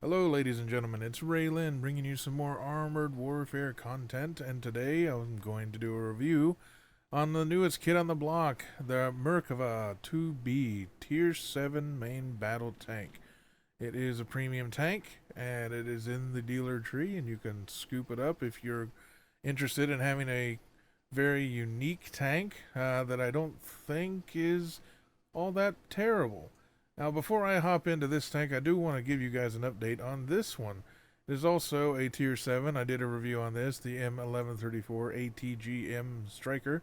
Hello, ladies and gentlemen, it's Rei-Lin bringing you some more Armored Warfare content, and today I'm going to do a review on the newest kit on the block, the Merkava 2B Tier 7 main battle tank. It is a premium tank, and it is in the dealer tree, and you can scoop it up if you're interested in having a very unique tank that I don't think is all that terrible. Now, before I hop into this tank, I do want to give you guys an update on this one. It is also a Tier 7. I did a review on this, the M1134 ATGM Striker.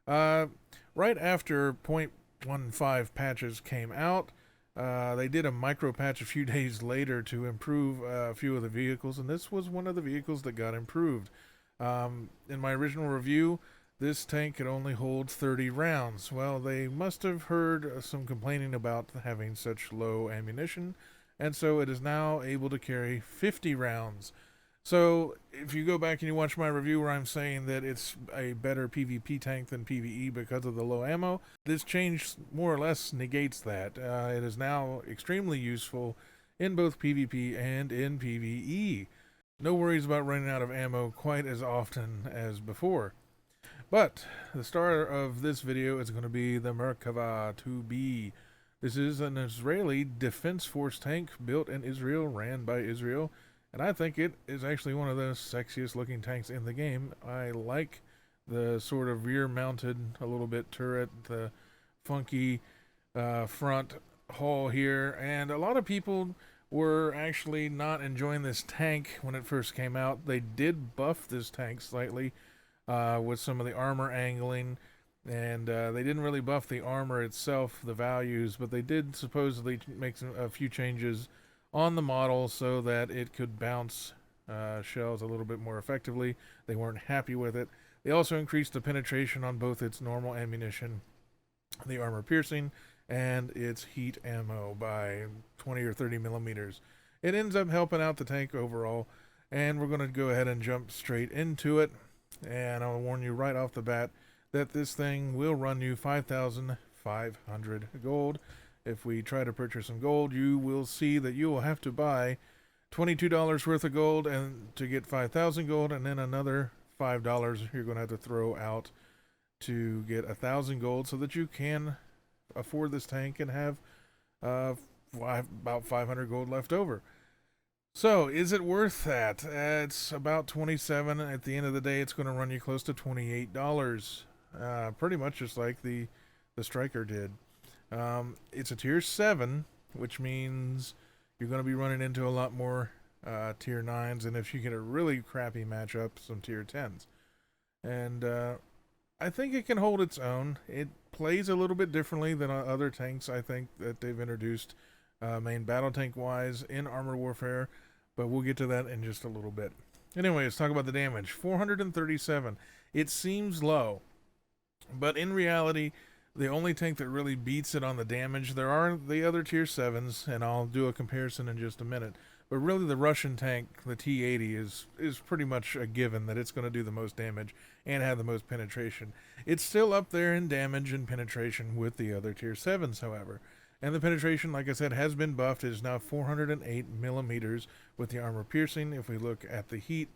Right after .15 patches came out, they did a micro patch a few days later to improve a few of the vehicles, and this was one of the vehicles that got improved. In my original review, this tank could only hold 30 rounds. Well, they must have heard some complaining about having such low ammunition, and so it is now able to carry 50 rounds. So, if you go back and you watch my review where I'm saying that it's a better PvP tank than PvE because of the low ammo, this change more or less negates that. It is now extremely useful in both PvP and in PvE. No worries about running out of ammo quite as often as before. But the star of this video is going to be the Merkava 2B. This is an Israeli Defense Force tank built in Israel, ran by Israel, and I think it is actually one of the sexiest looking tanks in the game. I like the sort of rear mounted, a little bit turret, the funky front hull here, and a lot of people were actually not enjoying this tank when it first came out. They did buff this tank slightly with some of the armor angling, and they didn't really buff the armor itself, the values, but they did supposedly make a few changes on the model so that it could bounce shells a little bit more effectively. They weren't happy with it. They also increased the penetration on both its normal ammunition, the armor piercing, and its heat ammo by 20 or 30 millimeters. It ends up helping out the tank overall, and we're going to go ahead and jump straight into it. And I'll warn you right off the bat that this thing will run you 5,500 gold. If we try to purchase some gold, you will see that you will have to buy $22 worth of gold and to get 5,000 gold, and then another $5 you're going to have to throw out to get 1,000 gold so that you can afford this tank and have about 500 gold left over. So, is it worth that? It's about 27. At the end of the day, it's going to run you close to $28. Pretty much just like the Striker did. It's a Tier 7, which means you're going to be running into a lot more Tier 9s, and if you get a really crappy matchup, some Tier 10s. And I think it can hold its own. It plays a little bit differently than other tanks, I think, that they've introduced main battle tank-wise in Armored Warfare. But we'll get to that in just a little bit. Anyway, let's talk about the damage. 437. It seems low, but in reality, the only tank that really beats it on the damage, there are the other Tier 7s, and I'll do a comparison in just a minute. But really, the Russian tank, the T-80, is pretty much a given that it's going to do the most damage and have the most penetration. It's still up there in damage and penetration with the other Tier 7s, however. And the penetration, like I said, has been buffed. It is now 408 millimeters with the armor piercing. If we look at the heat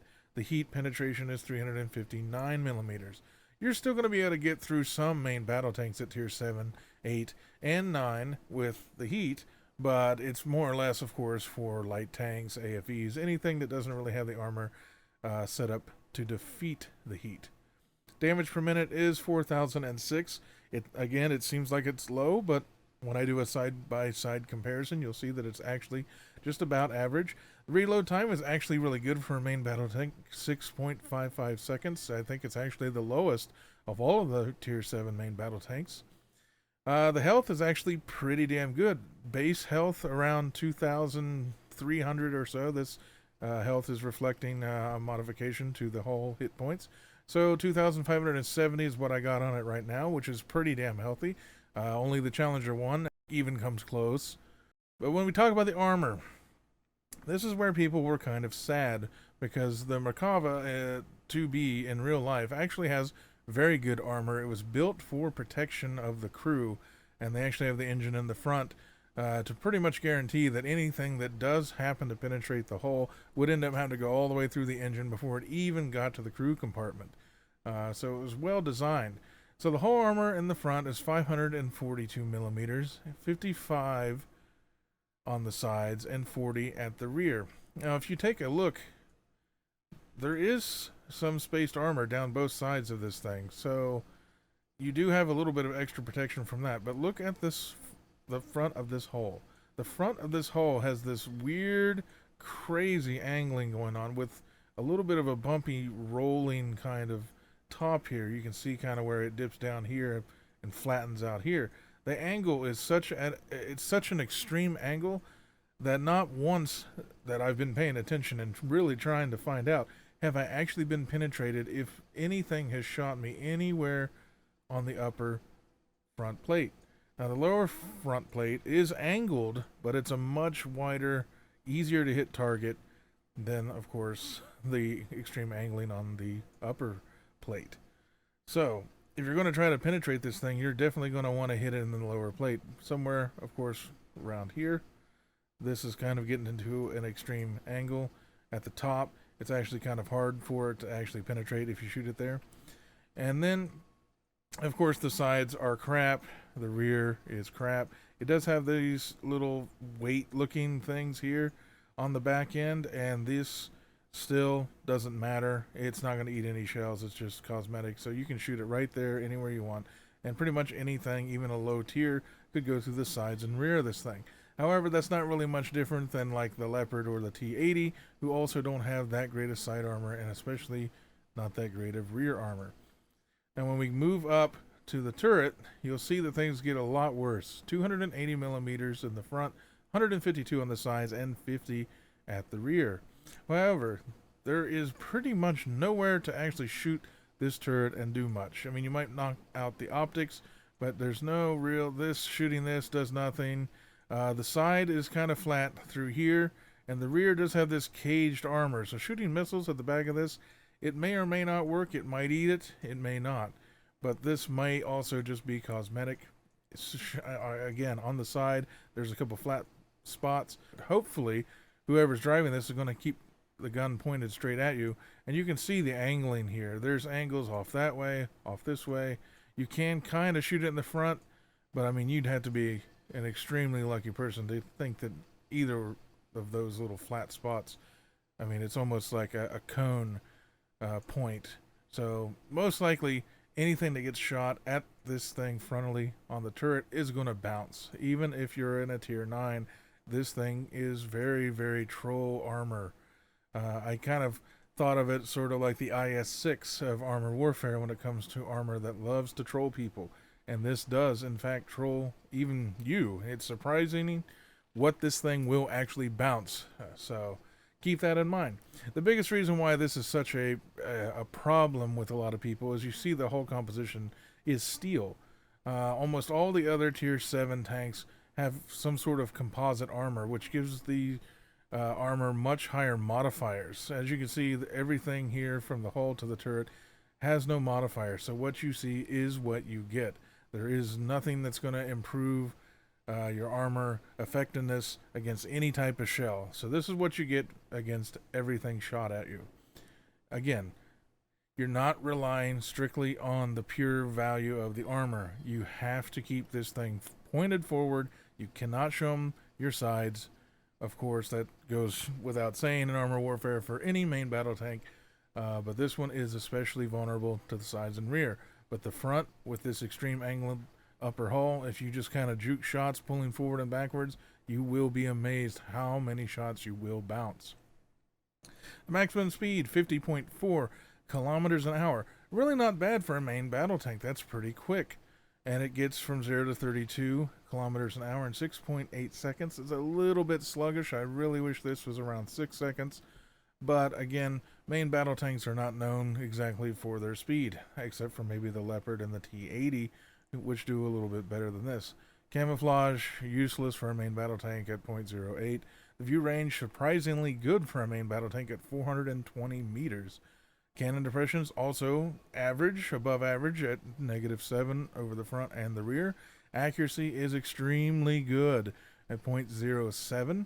penetration is 359 millimeters. You're still going to be able to get through some main battle tanks at Tier 7, 8, and 9 with the heat, but it's more or less, of course, for light tanks, AFEs, anything that doesn't really have the armor set up to defeat the heat. Damage per minute is 4,006. It seems like it's low, but when I do a side-by-side comparison, you'll see that it's actually just about average. The reload time is actually really good for a main battle tank, 6.55 seconds. I think it's actually the lowest of all of the Tier 7 main battle tanks. The health is actually pretty damn good. Base health around 2,300 or so. This health is reflecting a modification to the whole hit points. So 2,570 is what I got on it right now, which is pretty damn healthy. Only the Challenger 1 even comes close. But when we talk about the armor, this is where people were kind of sad, because the Merkava 2B in real life actually has very good armor. It was built for protection of the crew, and they actually have the engine in the front to pretty much guarantee that anything that does happen to penetrate the hull would end up having to go all the way through the engine before it even got to the crew compartment. So it was well designed. So the hull armor in the front is 542 millimeters, 55 on the sides, and 40 at the rear. Now, if you take a look, there is some spaced armor down both sides of this thing, so you do have a little bit of extra protection from that. But look at this, the front of this hull. The front of this hull has this weird, crazy angling going on with a little bit of a bumpy, rolling kind of top here. You can see kind of where it dips down here and flattens out here. The angle is such an extreme angle that not once that I've been paying attention and really trying to find out have I actually been penetrated if anything has shot me anywhere on the upper front plate. Now the lower front plate is angled, but it's a much wider, easier to hit target than, of course, the extreme angling on the upper plate. So if you're going to try to penetrate this thing, you're definitely going to want to hit it in the lower plate. Somewhere, of course, around here. This is kind of getting into an extreme angle. At the top, it's actually kind of hard for it to actually penetrate if you shoot it there. And then, of course, the sides are crap. The rear is crap. It does have these little weight-looking things here on the back end, and this still doesn't matter. It's not going to eat any shells. It's just cosmetic. So you can shoot it right there anywhere you want. And pretty much anything, even a low tier, could go through the sides and rear of this thing. However, that's not really much different than like the Leopard or the T-80, who also don't have that great of side armor and especially not that great of rear armor. And when we move up to the turret, you'll see that things get a lot worse. 280 millimeters in the front, 152 on the sides, and 50 at the rear. However, there is pretty much nowhere to actually shoot this turret and do much. I mean, you might knock out the optics, but there's no real, shooting this does nothing. The side is kind of flat through here, and the rear does have this caged armor. So shooting missiles at the back of this, it may or may not work. It might eat it. It may not. But this may also just be cosmetic. Again, on the side, there's a couple flat spots. Hopefully, whoever's driving this is going to keep the gun pointed straight at you. And you can see the angling here. There's angles off that way, off this way. You can kind of shoot it in the front, but I mean, you'd have to be an extremely lucky person to think that either of those little flat spots, I mean, it's almost like a cone point. So most likely anything that gets shot at this thing frontally on the turret is going to bounce. Even if you're in a tier 9, this thing is very, very troll armor. I kind of thought of it sort of like the IS-6 of armor warfare when it comes to armor that loves to troll people. And this does, in fact, troll even you. It's surprising what this thing will actually bounce. So keep that in mind. The biggest reason why this is such a problem with a lot of people is you see the whole composition is steel. Almost all the other tier 7 tanks have some sort of composite armor, which gives the armor much higher modifiers. As you can see, everything here from the hull to the turret has no modifier. So what you see is what you get. There is nothing that's going to improve your armor effectiveness against any type of shell. So this is what you get against everything shot at you. Again, you're not relying strictly on the pure value of the armor. You have to keep this thing pointed forward. You cannot show them your sides. Of course, that goes without saying in armor warfare for any main battle tank. But this one is especially vulnerable to the sides and rear. But the front, with this extreme angled upper hull, if you just kind of juke shots pulling forward and backwards, you will be amazed how many shots you will bounce. The maximum speed, 50.4 kilometers an hour. Really not bad for a main battle tank. That's pretty quick. And it gets from 0 to 32 kilometers an hour in 6.8 seconds. It's a little bit sluggish. I really wish this was around 6 seconds. But again, main battle tanks are not known exactly for their speed, except for maybe the Leopard and the T-80, which do a little bit better than this. Camouflage, useless for a main battle tank at 0.08. The view range, surprisingly good for a main battle tank at 420 meters. Cannon depressions, also average, above average at -7 over the front and the rear. Accuracy is extremely good. at 0.07.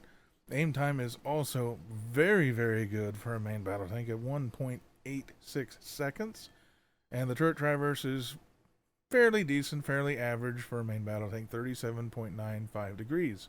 Aim time is also very, very good for a main battle tank at 1.86 seconds. And the turret traverse is fairly decent, fairly average for a main battle tank, 37.95 degrees.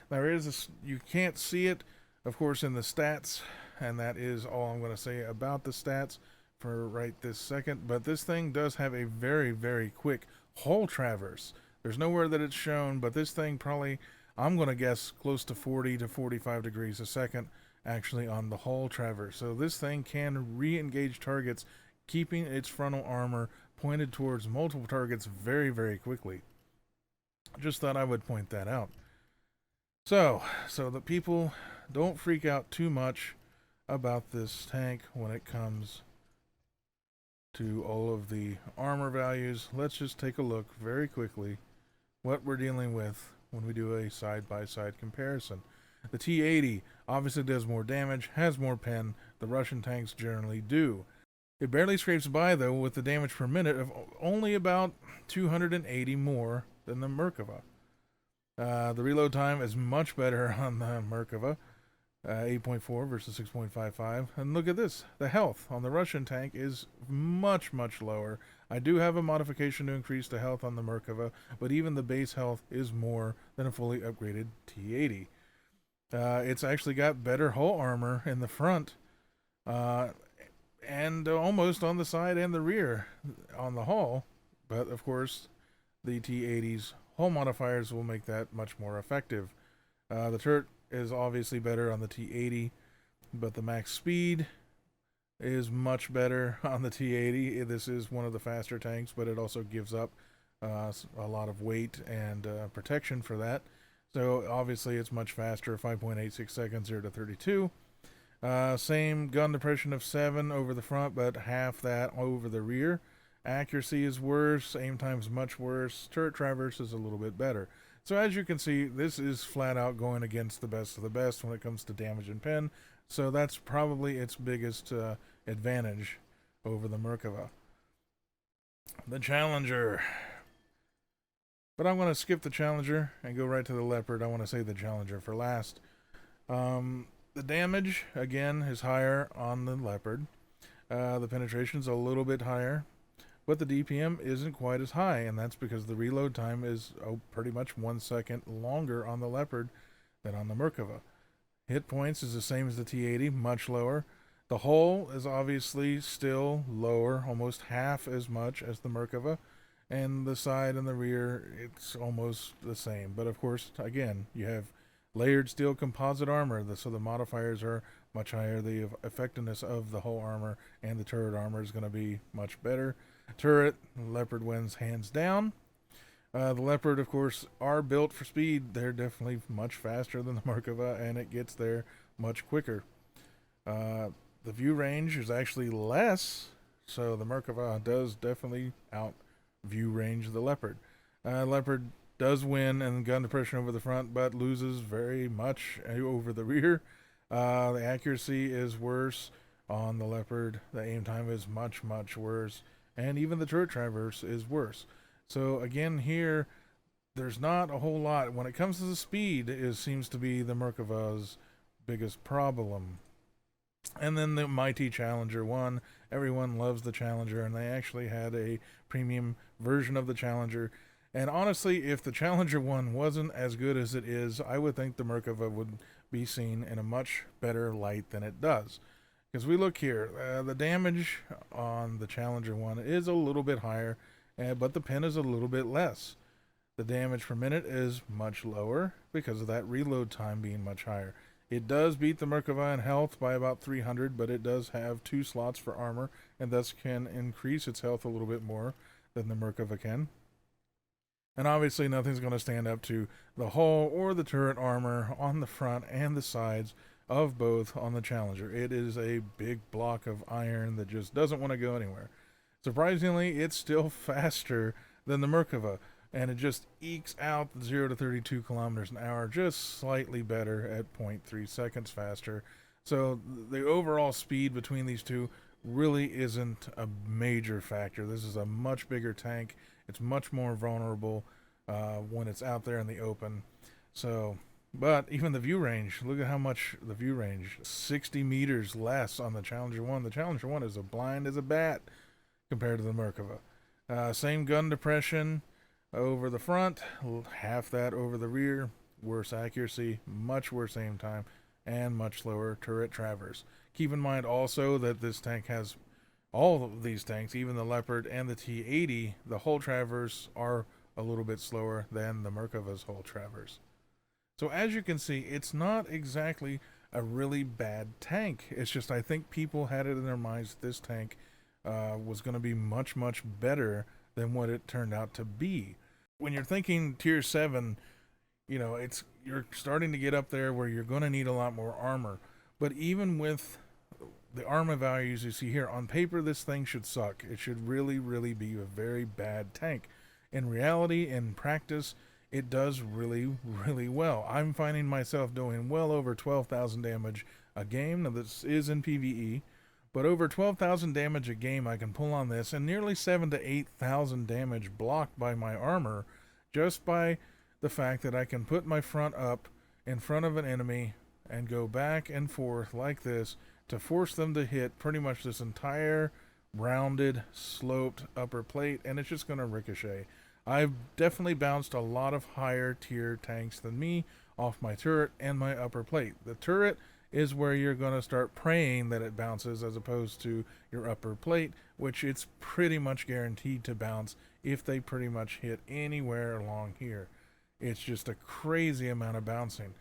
There is you can't see it, of course, in the stats, and that is all I'm going to say about the stats for right this second. But this thing does have a very, very quick hull traverse. There's nowhere that it's shown, but this thing probably, I'm going to guess, close to 40 to 45 degrees a second actually on the hull traverse. So this thing can re-engage targets, keeping its frontal armor pointed towards multiple targets very, very quickly. Just thought I would point that out. So that people don't freak out too much about this tank when it comes to all of the armor values, let's just take a look very quickly what we're dealing with when we do a side-by-side comparison. The T-80 obviously does more damage, has more pen, the Russian tanks generally do. It barely scrapes by, though, with the damage per minute of only about 280 more than the Merkava. The reload time is much better on the Merkava, 8.4 versus 6.55. And look at this. The health on the Russian tank is much, much lower. I do have a modification to increase the health on the Merkava, but even the base health is more than a fully upgraded T-80. It's actually got better hull armor in the front, and almost on the side and the rear on the hull. But, of course, the T-80's hull modifiers will make that much more effective. The turret is obviously better on the T-80, but the max speed is much better on the T-80. This is one of the faster tanks, but it also gives up a lot of weight and protection for that. So obviously it's much faster, 5.86 seconds, 0 to 32. Same gun depression of 7 over the front, but half that over the rear. Accuracy is worse, aim time is much worse, turret traverse is a little bit better. So as you can see, this is flat out going against the best of the best when it comes to damage and pen. So that's probably its biggest advantage over the Merkava. The Challenger. But I'm going to skip the Challenger and go right to the Leopard. I want to save the Challenger for last. The damage, again, is higher on the Leopard. The penetration's a little bit higher. But the DPM isn't quite as high, and that's because the reload time is pretty much 1 second longer on the Leopard than on the Merkava. Hit points is the same as the T-80, much lower. The hull is obviously still lower, almost half as much as the Merkava, and the side and the rear, it's almost the same. But of course, again, you have layered steel composite armor, so the modifiers are much higher. The effectiveness of the hull armor and the turret armor is going to be much better. Turret, Leopard wins hands down. The Leopard, of course, are built for speed. They're definitely much faster than the Merkava, and it gets there much quicker. The view range is actually less, so the Merkava does definitely out view range the Leopard. Leopard does win in gun depression over the front, but loses very much over the rear. The accuracy is worse on the Leopard. The aim time is much, much worse. And even the turret traverse is worse. So again, here, there's not a whole lot. When it comes to the speed, it seems to be the Merkava's biggest problem. And then the mighty Challenger 1. Everyone loves the Challenger, and they actually had a premium version of the Challenger. And honestly, if the Challenger 1 wasn't as good as it is, I would think the Merkava would be seen in a much better light than it does. Because we look here, the damage on the Challenger 1 is a little bit higher, but the pen is a little bit less. The damage per minute is much lower because of that reload time being much higher. It does beat the Merkava in health by about 300, but it does have 2 slots for armor, and thus can increase its health a little bit more than the Merkava can. And obviously nothing's going to stand up to the hull or the turret armor on the front and the sides of both on the Challenger. It is a big block of iron that just doesn't want to go anywhere. Surprisingly, it's still faster than the Merkava, and it just ekes out 0 to 32 kilometers an hour, just slightly better at 0.3 seconds faster. So the overall speed between these two really isn't a major factor. This is a much bigger tank. It's much more vulnerable when it's out there in the open. So, but even the view range, look at how much the view range, 60 meters less on the Challenger 1. The Challenger 1 is as blind as a bat compared to the Merkava. Same gun depression over the front, half that over the rear, worse accuracy, much worse aim time, and much slower turret traverse. Keep in mind also that this tank has all of these tanks, even the Leopard and the T-80, the hull traverse are a little bit slower than the Merkava's hull traverse. So as you can see, it's not exactly a really bad tank. It's just I think people had it in their minds that this tank was going to be much, much better than what it turned out to be. When you're thinking tier 7, you're starting to get up there where you're going to need a lot more armor. But even with the armor values you see here, on paper this thing should suck. It should really, really be a very bad tank. In reality, in practice, it does really, really well. I'm finding myself doing well over 12,000 damage a game. Now this is in PvE, but over 12,000 damage a game I can pull on this, and nearly 7,000 to 8,000 damage blocked by my armor, just by the fact that I can put my front up in front of an enemy and go back and forth like this to force them to hit pretty much this entire rounded, sloped upper plate, and it's just going to ricochet. I've definitely bounced a lot of higher tier tanks than me off my turret and my upper plate. The turret is where you're going to start praying that it bounces, as opposed to your upper plate, which it's pretty much guaranteed to bounce if they pretty much hit anywhere along here. It's just a crazy amount of bouncing.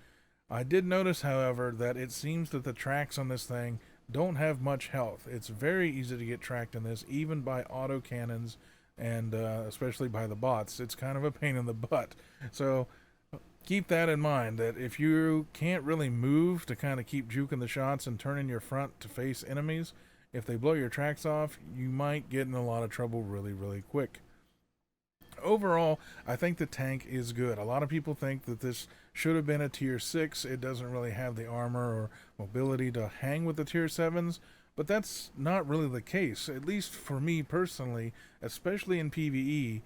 I did notice, however, that it seems that the tracks on this thing don't have much health. It's very easy to get tracked in this, even by auto cannons, and especially by the bots. It's kind of a pain in the butt. So keep that in mind, that if you can't really move to kind of keep juking the shots and turning your front to face enemies, if they blow your tracks off, you might get in a lot of trouble really, really quick. Overall, I think the tank is good. A lot of people think that this should have been a tier 6. It doesn't really have the armor or mobility to hang with the tier 7s, but that's not really the case. At least for me personally, especially in PvE,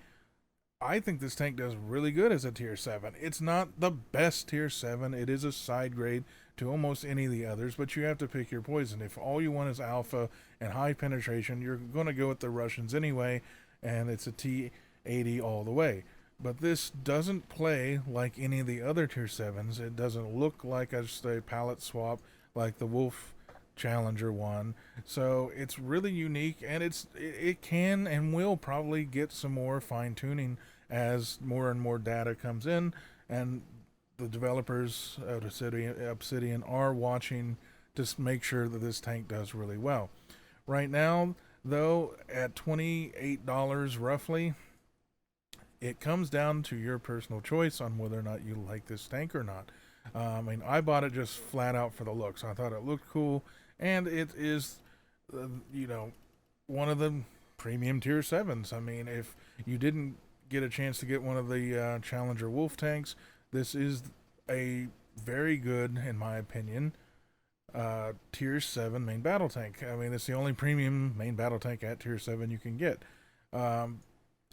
I think this tank does really good as a tier 7. It's not the best tier 7. It is a side grade to almost any of the others, but you have to pick your poison. If all you want is alpha and high penetration, you're going to go with the Russians anyway, and it's a T-80 all the way. But this doesn't play like any of the other tier 7s. It doesn't look like a palette swap like the Wolf Challenger 1. So it's really unique, and it can and will probably get some more fine tuning as more and more data comes in, and the developers of Obsidian are watching to make sure that this tank does really well. Right now, though, at $28 roughly, it comes down to your personal choice on whether or not you like this tank or not. I bought it just flat out for the looks. I thought it looked cool, and it is, one of the premium tier 7s. If you didn't get a chance to get one of the Challenger Wolf tanks, this is a very good, in my opinion, tier 7 main battle tank. It's the only premium main battle tank at tier 7 you can get.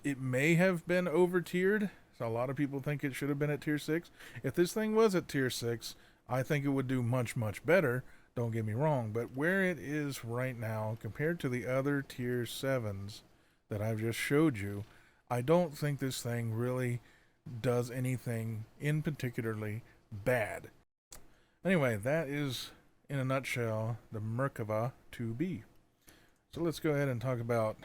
It may have been over tiered. So a lot of people think it should have been at tier 6. If this thing was at tier 6, I think it would do much, much better. Don't get me wrong. But where it is right now, compared to the other tier 7s that I've just showed you, I don't think this thing really does anything in particularly bad. Anyway, that is, in a nutshell, the Merkava 2B. So let's go ahead and talk about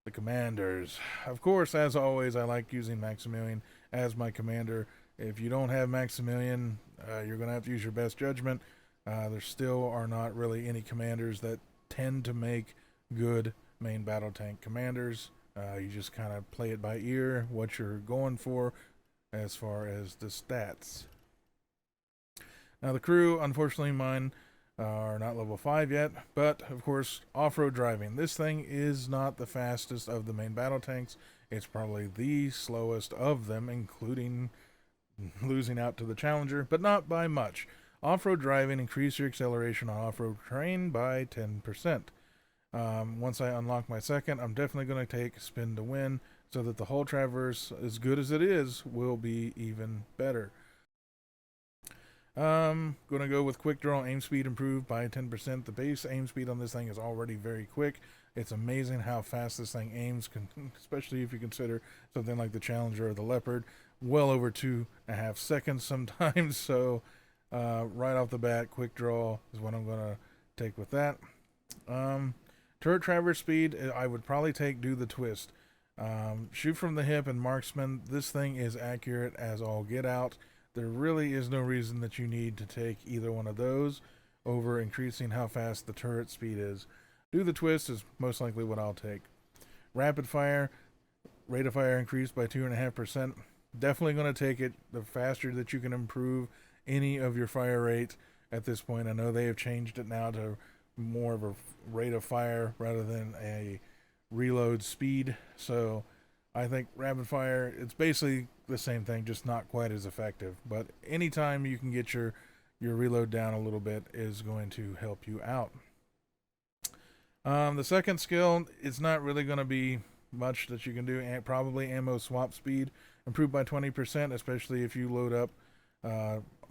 the commanders. Of course, as always, I like using Maximilian as my commander. If you don't have Maximilian, you're going to have to use your best judgment. There still are not really any commanders that tend to make good main battle tank commanders. You just kind of play it by ear, what you're going for as far as the stats. Now the crew, unfortunately mine are not level 5 yet, but of course off-road driving. This thing is not the fastest of the main battle tanks. It's probably the slowest of them, including losing out to the Challenger, but not by much. Off-road driving, increase your acceleration on off-road terrain by 10%. Once I unlock my second, I'm definitely going to take spin to win, so that the hull traverse, as good as it is, will be even better. Gonna go with quick draw aim speed improved by 10%. The base aim speed on this thing is already very quick. It's amazing how fast this thing aims, especially if you consider something like the Challenger or the Leopard, well over 2.5 seconds sometimes. So, right off the bat, quick draw is what I'm gonna take with that. Turret traverse speed, I would probably do the twist. Shoot from the hip and marksman. This thing is accurate as all get out. There really is no reason that you need to take either one of those over increasing how fast the turret speed is. Do the twist is most likely what I'll take. Rapid fire, rate of fire increased by 2.5%. Definitely going to take it. The faster that you can improve any of your fire rate at this point. I know they have changed it now to more of a rate of fire rather than a reload speed. So I think rapid fire, it's basically the same thing, just not quite as effective. But anytime you can get your reload down a little bit is going to help you out. The second skill, it's not really going to be much that you can do. Probably ammo swap speed improved by 20%, especially if you load up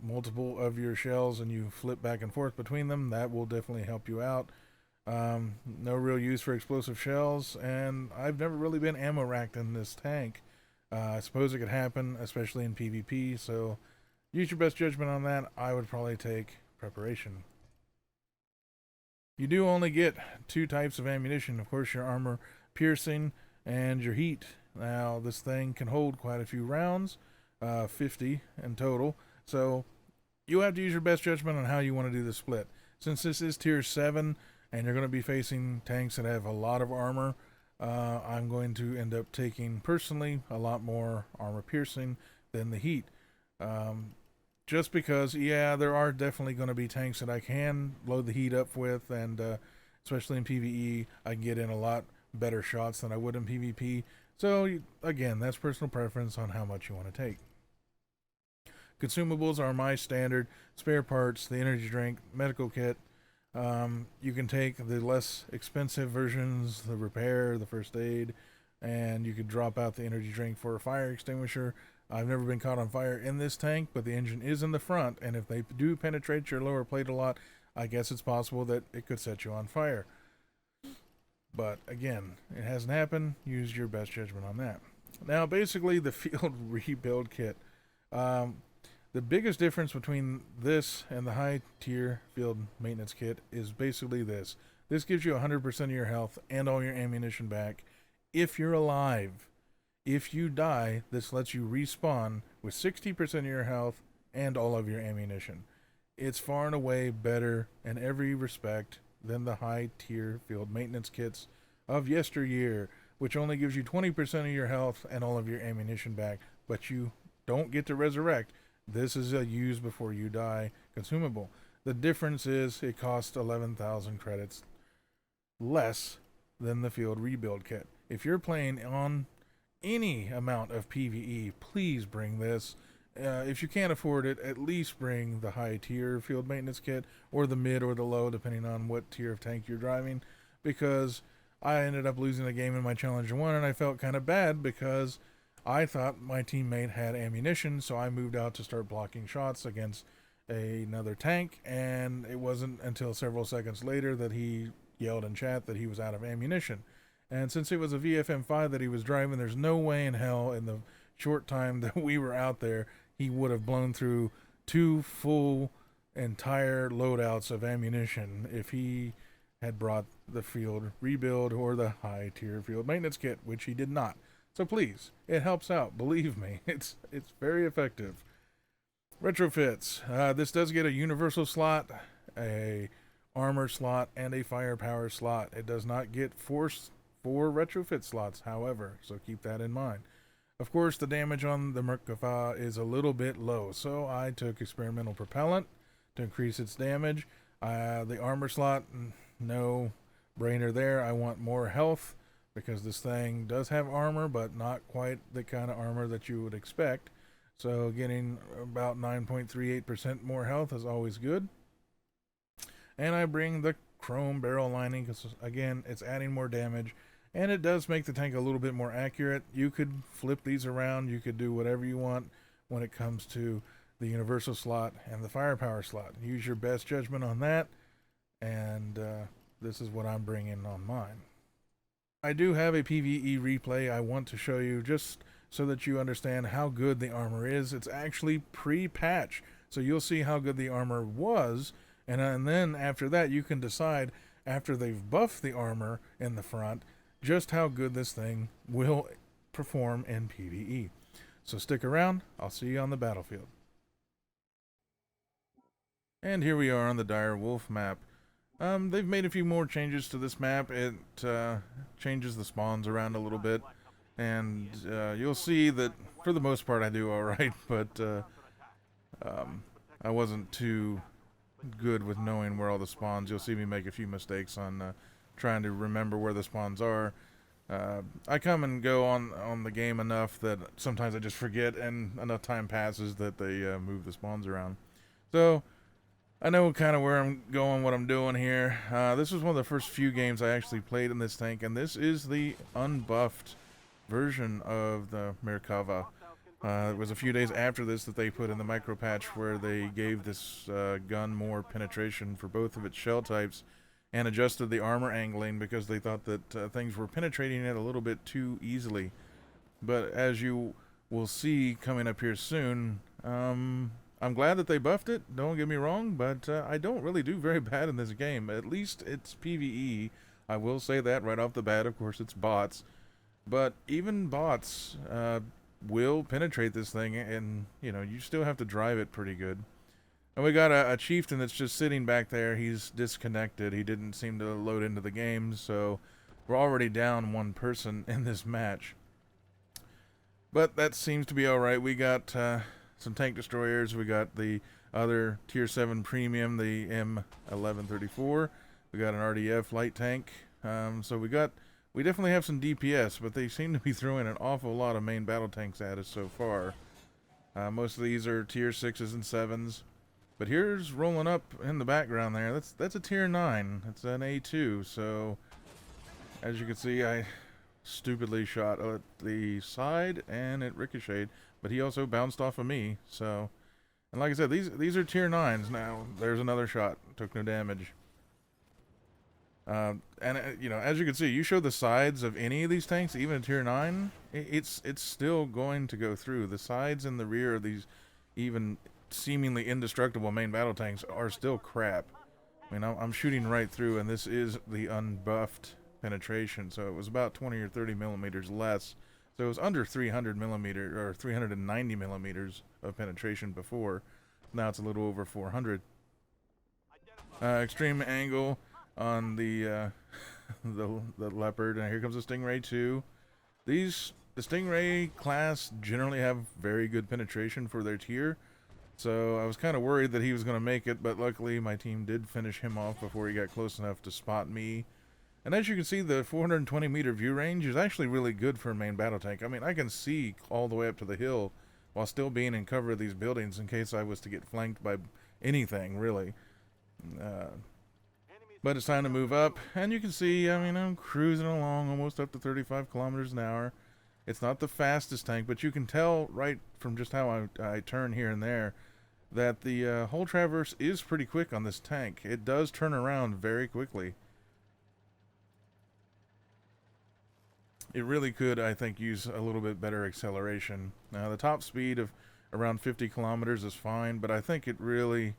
multiple of your shells and you flip back and forth between them. That will definitely help you out. No real use for explosive shells, and I've never really been ammo racked in this tank. I suppose it could happen, especially in PvP, so use your best judgment on that. I would probably take preparation. You do only get 2 types of ammunition, of course, your armor piercing and your heat. Now, this thing can hold quite a few rounds, 50 in total, so you have to use your best judgment on how you want to do the split. Since this is tier 7, and you're going to be facing tanks that have a lot of armor, I'm going to end up taking, personally, a lot more armor piercing than the heat. Just because, yeah, there are definitely going to be tanks that I can load the heat up with, and especially in PvE, I can get in a lot better shots than I would in PvP. So, again, that's personal preference on how much you want to take. Consumables are my standard: spare parts, the energy drink, medical kit. You can take the less expensive versions, the repair, the first aid, and you could drop out the energy drink for a fire extinguisher. I've never been caught on fire in this tank, but the engine is in the front, and if they do penetrate your lower plate a lot, I guess it's possible that it could set you on fire. But again, it hasn't happened. Use your best judgment on that. Now, basically, the field rebuild kit. The biggest difference between this and the high tier field maintenance kit is basically this. This gives you 100% of your health and all your ammunition back if you're alive. If you die, this lets you respawn with 60% of your health and all of your ammunition. It's far and away better in every respect than the high tier field maintenance kits of yesteryear, which only gives you 20% of your health and all of your ammunition back, but you don't get to resurrect. This is a use before you die consumable. The difference is it costs 11,000 credits less than the field rebuild kit. If you're playing on any amount of PvE, please bring this. If you can't afford it, at least bring the high tier field maintenance kit, or the mid or the low, depending on what tier of tank you're driving, because I ended up losing a game in my Challenger 1 and I felt kind of bad because I thought my teammate had ammunition, so I moved out to start blocking shots against another tank, and it wasn't until several seconds later that he yelled in chat that he was out of ammunition. And since it was a VFM5 that he was driving, there's no way in hell in the short time that we were out there he would have blown through 2 full entire loadouts of ammunition if he had brought the field rebuild or the high tier field maintenance kit, which he did not. So please, it helps out. Believe me, it's very effective. Retrofits. This does get a universal slot, a armor slot, and a firepower slot. It does not get 4 retrofit slots, however, so keep that in mind. Of course, the damage on the Merkava is a little bit low, so I took experimental propellant to increase its damage. The armor slot, no brainer there. I want more health, because this thing does have armor, but not quite the kind of armor that you would expect. So getting about 9.38% more health is always good. And I bring the chrome barrel lining, because again, it's adding more damage, and it does make the tank a little bit more accurate. You could flip these around, you could do whatever you want when it comes to the universal slot, and the firepower slot. Use your best judgment on that, and this is what I'm bringing on mine. I do have a PvE replay I want to show you just so that you understand how good the armor is. It's actually pre-patch, so you'll see how good the armor was, and then after that you can decide, after they've buffed the armor in the front, just how good this thing will perform in PvE. So stick around, I'll see you on the battlefield. And here we are on the Dire Wolf map. They've made a few more changes to this map. It changes the spawns around a little bit, and you'll see that for the most part I do alright, but I wasn't too good with knowing where all the spawns. You'll see me make a few mistakes on trying to remember where the spawns are. I come and go on the game enough that sometimes I just forget, and enough time passes that they move the spawns around. So I know kind of where I'm going, what I'm doing here. This was one of the first few games I actually played in this tank, and this is the unbuffed version of the Merkava. It was a few days after this that they put in the micro patch where they gave this gun more penetration for both of its shell types and adjusted the armor angling because they thought that things were penetrating it a little bit too easily. But as you will see coming up here soon, I'm glad that they buffed it, don't get me wrong, but I don't really do very bad in this game. At least it's PvE. I will say that right off the bat. Of course, it's bots. But even bots will penetrate this thing, and, you know, you still have to drive it pretty good. And we got a chieftain that's just sitting back there. He's disconnected. He didn't seem to load into the game, so we're already down one person in this match. But that seems to be alright. We got some tank destroyers. We got the other tier 7 premium, the M1134. We got an RDF light tank. So we definitely have some DPS, but they seem to be throwing an awful lot of main battle tanks at us so far. Most of these are tier 6s and 7s. But here's rolling up in the background there. That's a tier 9. It's an A2. So as you can see, I stupidly shot at the side and it ricocheted, but he also bounced off of me. So, and like I said, these are tier 9s now. There's another shot, took no damage. You know, as you can see, you show the sides of any of these tanks, even a tier 9, it's still going to go through. The sides and the rear of these even seemingly indestructible main battle tanks are still crap. I mean, I'm shooting right through, and this is the unbuffed penetration, so it was about 20 or 30 millimeters less. So it was under 300 millimeter or 390 millimeters of penetration before. Now it's a little over 400. Extreme angle on the Leopard, and here comes the Stingray 2. The Stingray class generally have very good penetration for their tier, so I was kind of worried that he was going to make it, but luckily my team did finish him off before he got close enough to spot me. And as you can see, the 420 meter view range is actually really good for a main battle tank. I mean, I can see all the way up to the hill while still being in cover of these buildings in case I was to get flanked by anything, really. But it's time to move up, and you can see, I mean, I'm cruising along almost up to 35 kilometers an hour. It's not the fastest tank, but you can tell right from just how I turn here and there that the whole traverse is pretty quick on this tank. It does turn around very quickly. It really could, I think, use a little bit better acceleration. Now, the top speed of around 50 kilometers is fine, but I think it really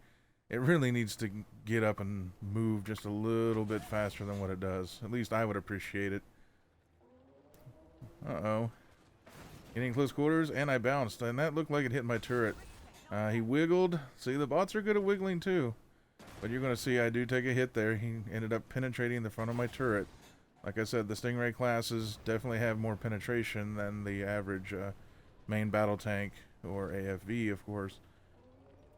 needs to get up and move just a little bit faster than what it does. At least I would appreciate it. Uh-oh. Getting close quarters, and I bounced, and that looked like it hit my turret. He wiggled. See, the bots are good at wiggling too. But you're going to see I do take a hit there. He ended up penetrating the front of my turret. Like I said, the Stingray classes definitely have more penetration than the average main battle tank, or AFV, of course.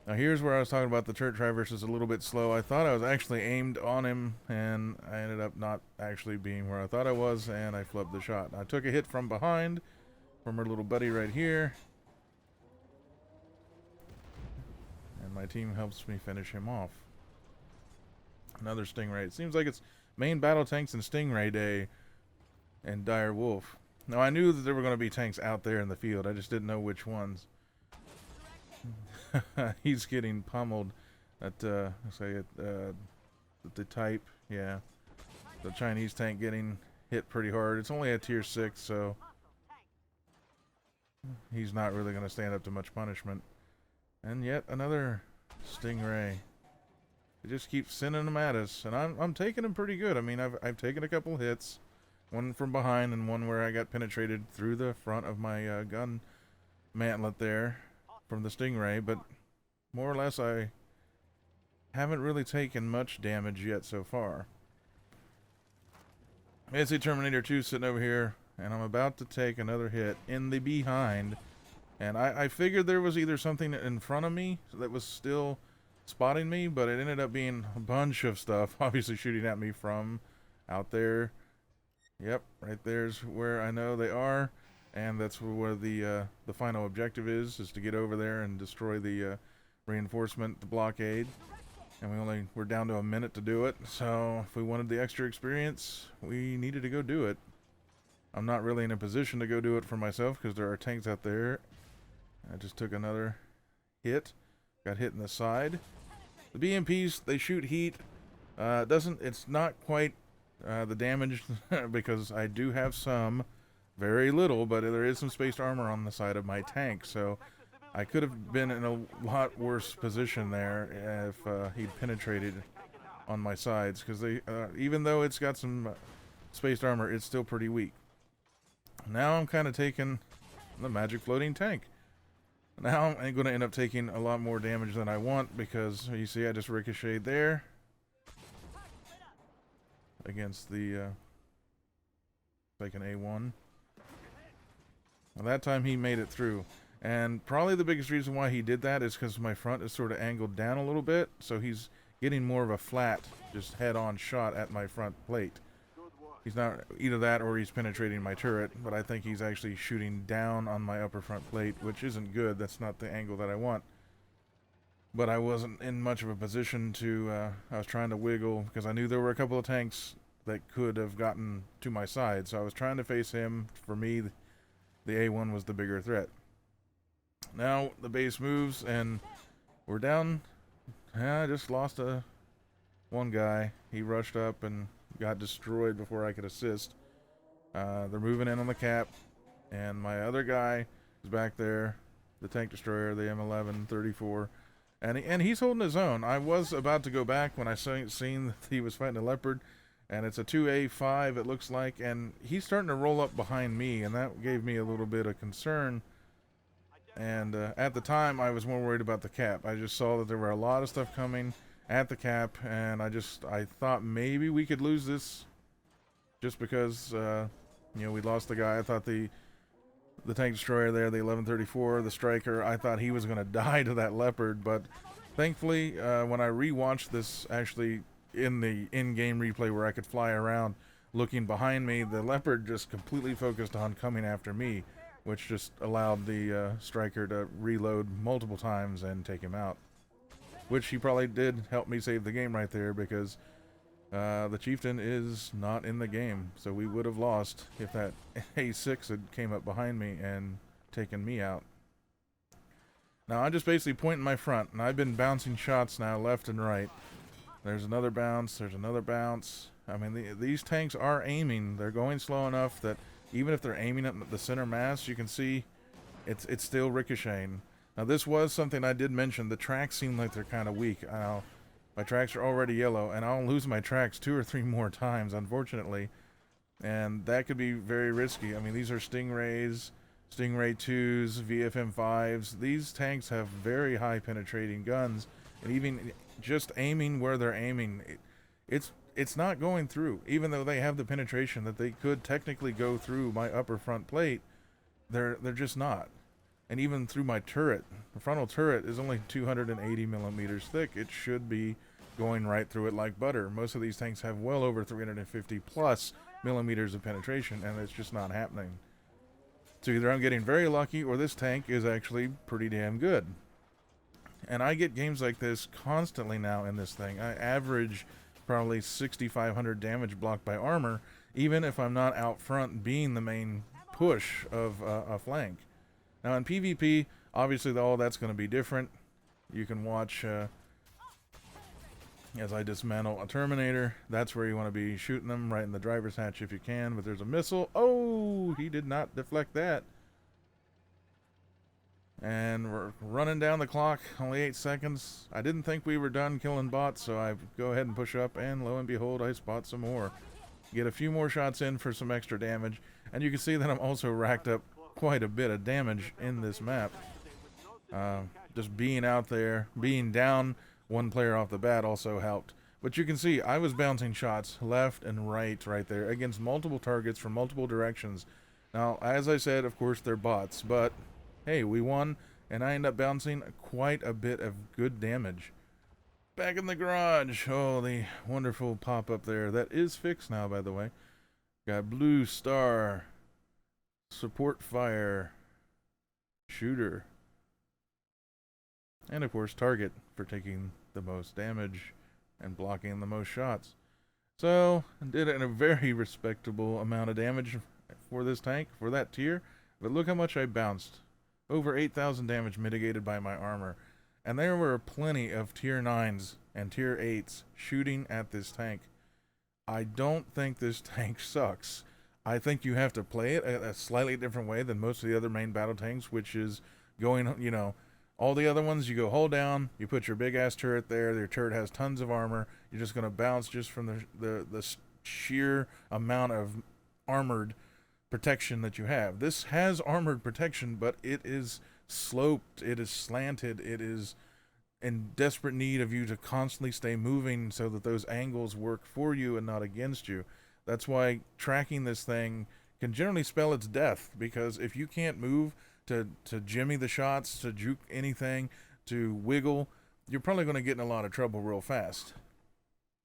Now here's where I was talking about the turret traverse is a little bit slow. I thought I was actually aimed on him, and I ended up not actually being where I thought I was, and I flubbed the shot. I took a hit from behind, from our little buddy right here. And my team helps me finish him off. Another Stingray. It seems like it's main battle tanks and Stingray day and Dire Wolf. Now I knew that there were going to be tanks out there in the field. I just didn't know which ones. He's getting pummeled at, say it, the type, yeah. The Chinese tank getting hit pretty hard. It's only a tier 6, so he's not really going to stand up to much punishment. And yet another Stingray. It just keeps sending them at us, and I'm taking them pretty good. I mean, I've taken a couple hits, one from behind and one where I got penetrated through the front of my gun mantlet there from the Stingray, but more or less I haven't really taken much damage yet so far. I see Terminator 2 sitting over here, and I'm about to take another hit in the behind, and I figured there was either something in front of me that was still spotting me, but it ended up being a bunch of stuff obviously shooting at me from out there. Yep, right there's where I know they are, and that's where the final objective is to get over there and destroy the reinforcement, the blockade. And we're down to a minute to do it, so if we wanted the extra experience, we needed to go do it. I'm not really in a position to go do it for myself because there are tanks out there. I just took another hit, got hit in the side. The BMPs, they shoot heat. It's not quite the damage because I do have some, very little, but there is some spaced armor on the side of my tank, so I could have been in a lot worse position there if he'd penetrated on my sides, because even though it's got some spaced armor, it's still pretty weak. Now I'm kind of taking the magic floating tank. Now I'm going to end up taking a lot more damage than I want, because you see I just ricocheted there against the like an A1. Well, that time he made it through. And probably the biggest reason why he did that is because my front is sort of angled down a little bit, so he's getting more of a flat, just head-on shot at my front plate. He's not either that or he's penetrating my turret, but I think he's actually shooting down on my upper front plate, which isn't good. That's not the angle that I want. But I wasn't in much of a position to, I was trying to wiggle, because I knew there were a couple of tanks that could have gotten to my side, so I was trying to face him. For me, the A1 was the bigger threat. Now the base moves and we're down. I just lost one guy. He rushed up and got destroyed before I could assist. They're moving in on the cap, and my other guy is back there, the tank destroyer, the M11 34, and he's holding his own. I was about to go back when I seen that he was fighting a leopard, and it's a 2A5 it looks like, and he's starting to roll up behind me, and that gave me a little bit of concern. And at the time, I was more worried about the cap. I just saw that there were a lot of stuff coming at the cap, and I thought maybe we could lose this just because, we lost the guy. I thought the tank destroyer there, the 1134, the striker, I thought he was going to die to that leopard, but thankfully, when I rewatched this actually in the in-game replay where I could fly around looking behind me, the leopard just completely focused on coming after me, which just allowed the striker to reload multiple times and take him out. Which he probably did help me save the game right there, because the chieftain is not in the game. So we would have lost if that A6 had came up behind me and taken me out. Now I'm just basically pointing my front, and I've been bouncing shots now left and right. There's another bounce, there's another bounce. I mean, these tanks are aiming. They're going slow enough that even if they're aiming at the center mass, you can see it's still ricocheting. Now this was something I did mention. The tracks seem like they're kind of weak. My tracks are already yellow, and I'll lose my tracks 2 or 3 more times, unfortunately. And that could be very risky. I mean, these are Stingrays, Stingray 2s, VFM 5s. These tanks have very high penetrating guns, and even just aiming where they're aiming, it's not going through. Even though they have the penetration that they could technically go through my upper front plate, they're just not. And even through my turret, the frontal turret is only 280 millimeters thick. It should be going right through it like butter. Most of these tanks have well over 350 plus millimeters of penetration, and it's just not happening. So either I'm getting very lucky, or this tank is actually pretty damn good. And I get games like this constantly now in this thing. I average probably 6,500 damage blocked by armor, even if I'm not out front being the main push of a flank. Now in PvP, Obviously, all that's going to be different. You can watch as I dismantle a Terminator. That's where you want to be shooting them, right in the driver's hatch if you can. But there's a missile. Oh, he did not deflect that. And we're running down the clock, only 8 seconds. I didn't think we were done killing bots, so I go ahead and push up, and lo and behold, I spot some more. Get a few more shots in for some extra damage, and you can see that I'm also racked up quite a bit of damage in this map. Just being out there, being down one player off the bat also helped. But you can see I was bouncing shots left and right there against multiple targets from multiple directions. Now, as I said, of course, they're bots, but hey, we won, and I end up bouncing quite a bit of good damage. Back in the garage. Oh, the wonderful pop-up there. That is fixed now, by the way. Got blue star, support fire, shooter, and of course target for taking the most damage and blocking the most shots. So, did a very respectable amount of damage for this tank, for that tier, but look how much I bounced. Over 8,000 damage mitigated by my armor. And there were plenty of tier 9s and tier 8s shooting at this tank. I don't think this tank sucks. I think you have to play it a slightly different way than most of the other main battle tanks, which is going, you know, all the other ones, you go hold down, you put your big-ass turret there, your turret has tons of armor, you're just going to bounce just from the sheer amount of armored protection that you have. This has armored protection, but it is sloped, it is slanted, it is in desperate need of you to constantly stay moving so that those angles work for you and not against you. That's why tracking this thing can generally spell its death, because if you can't move to jimmy the shots, to juke anything, to wiggle, you're probably going to get in a lot of trouble real fast.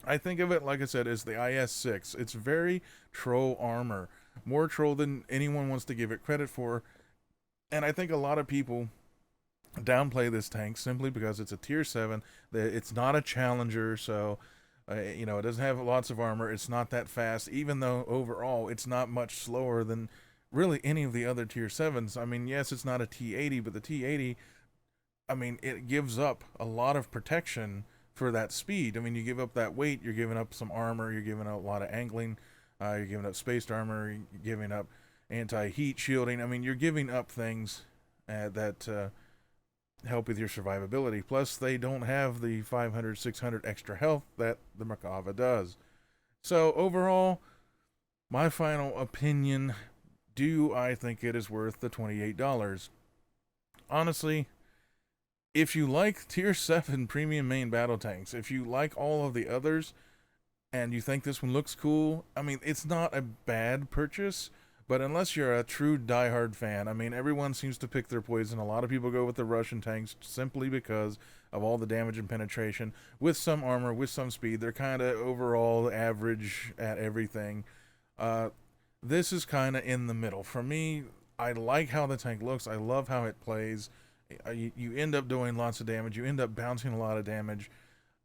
I think of it, like I said, as the IS-6. It's very troll armor. More troll than anyone wants to give it credit for. And I think a lot of people downplay this tank simply because it's a tier 7. It's not a challenger, so you know, it doesn't have lots of armor. It's not that fast, even though overall it's not much slower than really any of the other tier 7s. I mean, yes, it's not a T80, but the T80, I mean, it gives up a lot of protection for that speed. I mean, you give up that weight, you're giving up some armor, you're giving up a lot of angling, you're giving up spaced armor, you're giving up anti-heat shielding. I mean, you're giving up things that help with your survivability. Plus, they don't have the 500, 600 extra health that the Merkava does. So, overall, my final opinion, do I think it is worth the $28? Honestly, if you like tier 7 premium main battle tanks, if you like all of the others, and you think this one looks cool, I mean, it's not a bad purchase, but unless you're a true diehard fan, I mean, everyone seems to pick their poison. A lot of people go with the Russian tanks simply because of all the damage and penetration. With some armor, with some speed, they're kind of overall average at everything. This is kind of in the middle. For me, I like how the tank looks. I love how it plays. You end up doing lots of damage. You end up bouncing a lot of damage.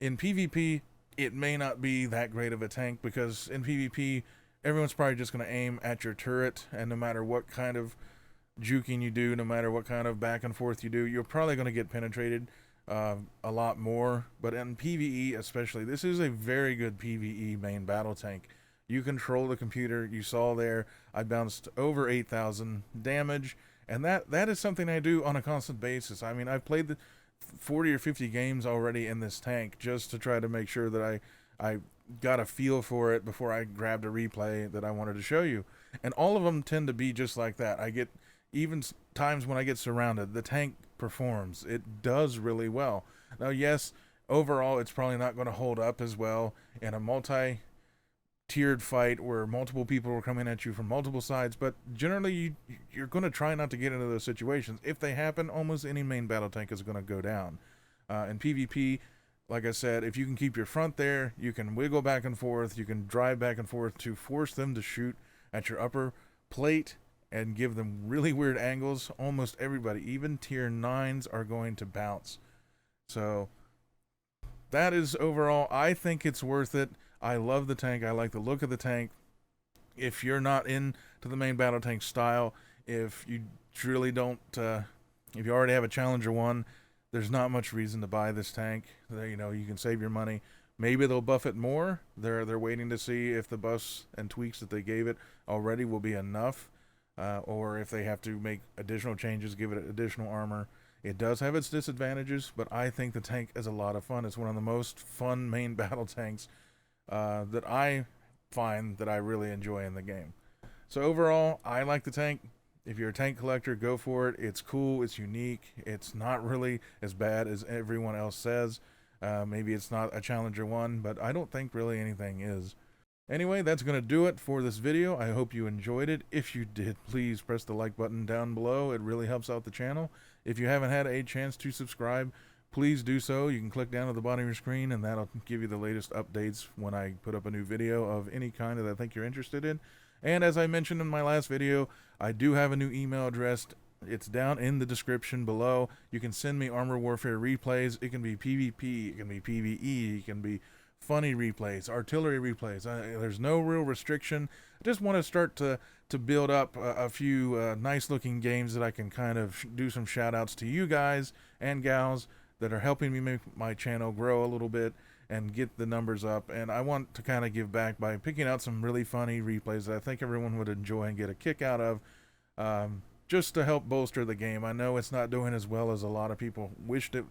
In PvP, it may not be that great of a tank because in PvP, everyone's probably just going to aim at your turret, and no matter what kind of juking you do, no matter what kind of back and forth you do, you're probably going to get penetrated a lot more. But in PvE especially, this is a very good PvE main battle tank. You control the computer. You saw there, I bounced over 8,000 damage, and that is something I do on a constant basis. I mean, I've played the 40 or 50 games already in this tank just to try to make sure that I got a feel for it before I grabbed a replay that I wanted to show you. And all of them tend to be just like that. I get, even times when I get surrounded, the tank performs. It does really well. Now, yes, overall, it's probably not going to hold up as well in a multi-tiered fight where multiple people are coming at you from multiple sides, but generally you're going to try not to get into those situations. If they happen, almost any main battle tank is going to go down. In PvP, like I said, if you can keep your front there, you can wiggle back and forth, you can drive back and forth to force them to shoot at your upper plate and give them really weird angles. Almost everybody, even tier 9s, are going to bounce. So that is overall, I think it's worth it. I love the tank. I like the look of the tank. If you're not into the main battle tank style, if you truly don't If you already have a Challenger 1, there's not much reason to buy this tank. You know, you can save your money. Maybe they'll buff it more. They're waiting to see if the buffs and tweaks that they gave it already will be enough, or if they have to make additional changes, give it additional armor. It does have its disadvantages, but I think the tank is a lot of fun. It's one of the most fun main battle tanks that I find that I really enjoy in the game. So overall, I like the tank. If you're a tank collector, go for it. It's cool. It's unique. It's not really as bad as everyone else says. Maybe it's not a Challenger 1, but I don't think really anything is. Anyway, that's going to do it for this video. I hope you enjoyed it. If you did, please press the like button down below. It really helps out the channel. If you haven't had a chance to subscribe, please do so. You can click down at the bottom of your screen, and that'll give you the latest updates when I put up a new video of any kind that I think you're interested in. And as I mentioned in my last video, I do have a new email address. It's down in the description below. You can send me Armor Warfare replays. It can be PvP, it can be PvE, it can be funny replays, artillery replays. There's no real restriction. I just want to start to build up a few nice looking games that I can kind of do some shout outs to you guys and gals that are helping me make my channel grow a little bit and get the numbers up. And I want to kind of give back by picking out some really funny replays that I think everyone would enjoy and get a kick out of, just to help bolster the game. I know it's not doing as well as a lot of people wished it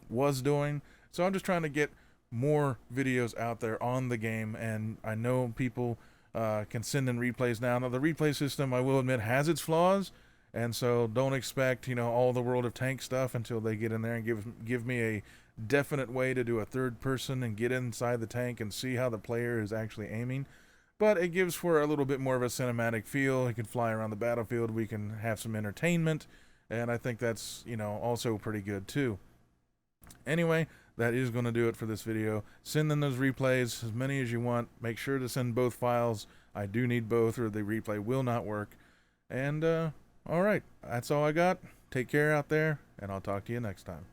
was doing, so I'm just trying to get more videos out there on the game. And I know people can send in replays now. Now the replay system, I will admit, has its flaws, and so don't expect, you know, all the World of Tanks stuff until they get in there and give me a definite way to do a third person and get inside the tank and see how the player is actually aiming. But it gives for a little bit more of a cinematic feel. You can fly around the battlefield, we can have some entertainment, and I think that's, you know, also pretty good too. Anyway, that is going to do it for this video. Send in those replays, as many as you want. Make sure to send both files. I do need both, or the replay will not work. And alright, that's all I got. Take care out there, and I'll talk to you next time.